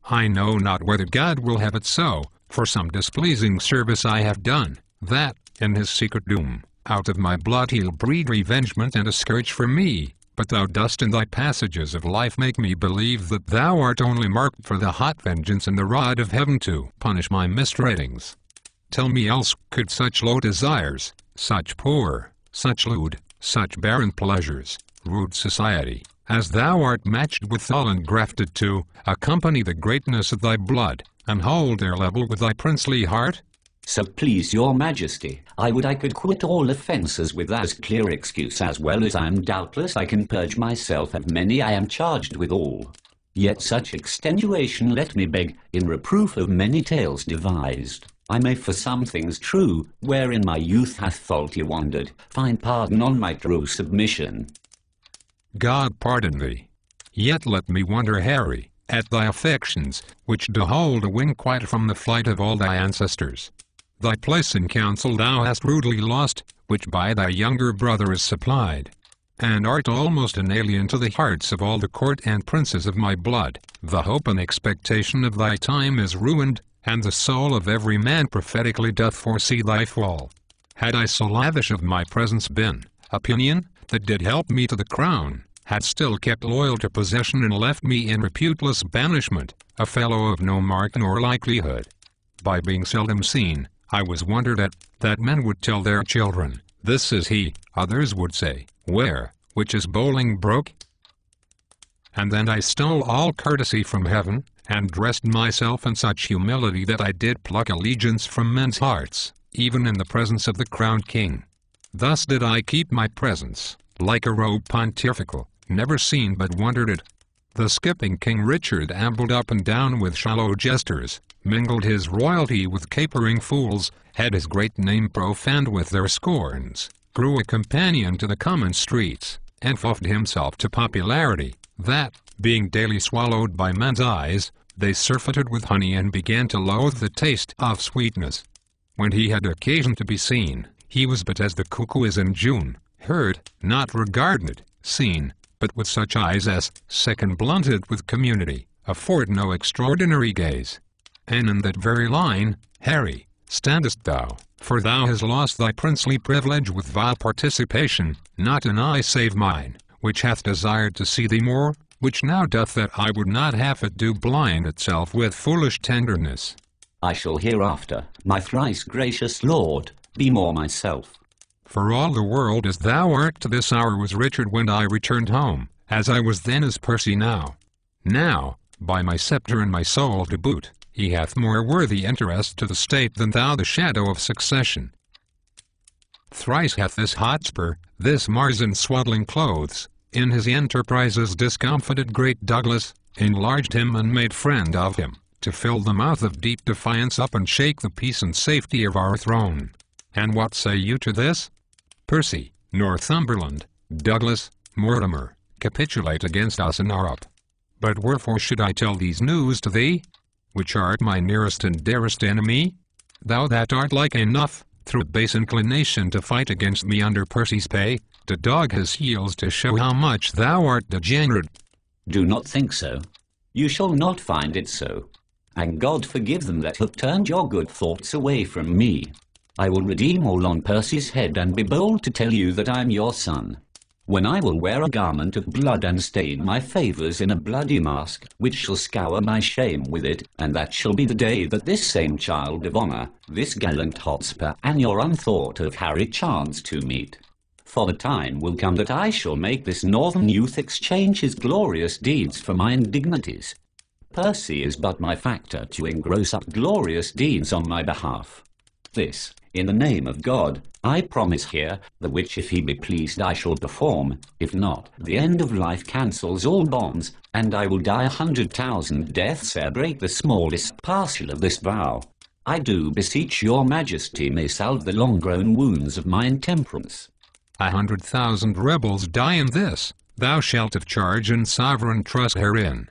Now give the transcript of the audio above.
I know not whether God will have it so, for some displeasing service I have done, that, in his secret doom, out of my blood he'll breed revengement and a scourge for me. But thou dost in thy passages of life make me believe that thou art only marked for the hot vengeance and the rod of heaven to punish my misratings. Tell me else, could such low desires, such poor, such lewd, such barren pleasures, rude society, as thou art matched withal and grafted to, accompany the greatness of thy blood, and hold their level with thy princely heart? So please your majesty, I would I could quit all offences with as clear excuse as well as I am doubtless I can purge myself of many I am charged with all. Yet such extenuation let me beg, in reproof of many tales devised, I may for some things true, wherein my youth hath faulty wandered, find pardon on my true submission. God pardon thee. Yet let me wonder, Harry, at thy affections, which do hold a wing quite from the flight of all thy ancestors. Thy place in council thou hast rudely lost, which by thy younger brother is supplied, and art almost an alien to the hearts of all the court and princes of my blood. The hope and expectation of thy time is ruined, and the soul of every man prophetically doth foresee thy fall. Had I so lavish of my presence been, opinion, that did help me to the crown, had still kept loyal to possession and left me in reputeless banishment, a fellow of no mark nor likelihood. By being seldom seen, I was wondered at, that men would tell their children, this is he, others would say, where, which is Bolingbroke? And then I stole all courtesy from heaven, and dressed myself in such humility that I did pluck allegiance from men's hearts, even in the presence of the crowned king. Thus did I keep my presence, like a robe pontifical, never seen but wondered at. The skipping King Richard ambled up and down with shallow jesters, mingled his royalty with capering fools, had his great name profaned with their scorns, grew a companion to the common streets, and puffed himself to popularity, that, being daily swallowed by men's eyes, they surfeited with honey and began to loathe the taste of sweetness. When he had occasion to be seen, he was but as the cuckoo is in June, heard, not regarded, seen, but with such eyes as, second blunted with community, afford no extraordinary gaze. And in that very line, Harry, standest thou, for thou hast lost thy princely privilege with vile participation, not an eye save mine, which hath desired to see thee more, which now doth that I would not have it do blind itself with foolish tenderness. I shall hereafter, my thrice gracious lord, be more myself. For all the world as thou art to this hour was Richard when I returned home, as I was then as Percy now. Now, by my sceptre and my soul to boot, he hath more worthy interest to the state than thou the shadow of succession. Thrice hath this Hotspur, this Mars in swaddling clothes, in his enterprises discomfited great Douglas, enlarged him and made friend of him, to fill the mouth of deep defiance up and shake the peace and safety of our throne. And what say you to this? Percy, Northumberland, Douglas, Mortimer, capitulate against us and are up. But wherefore should I tell these news to thee, which art my nearest and dearest enemy? Thou that art like enough, through base inclination to fight against me under Percy's pay, to dog his heels to show how much thou art degenerate. Do not think so. You shall not find it so. And God forgive them that have turned your good thoughts away from me. I will redeem all on Percy's head and be bold to tell you that I am your son. When I will wear a garment of blood and stain my favours in a bloody mask, which shall scour my shame with it, and that shall be the day that this same child of honour, this gallant Hotspur, and your unthought of Harry chance to meet. For the time will come that I shall make this northern youth exchange his glorious deeds for my indignities. Percy is but my factor to engross up glorious deeds on my behalf. This, in the name of God, I promise here, the which if he be pleased I shall perform, if not, the end of life cancels all bonds, and I will die 100,000 deaths ere break the smallest parcel of this vow. I do beseech your majesty may salve the long-grown wounds of my intemperance. 100,000 rebels die in this, thou shalt have charge and sovereign trust herein.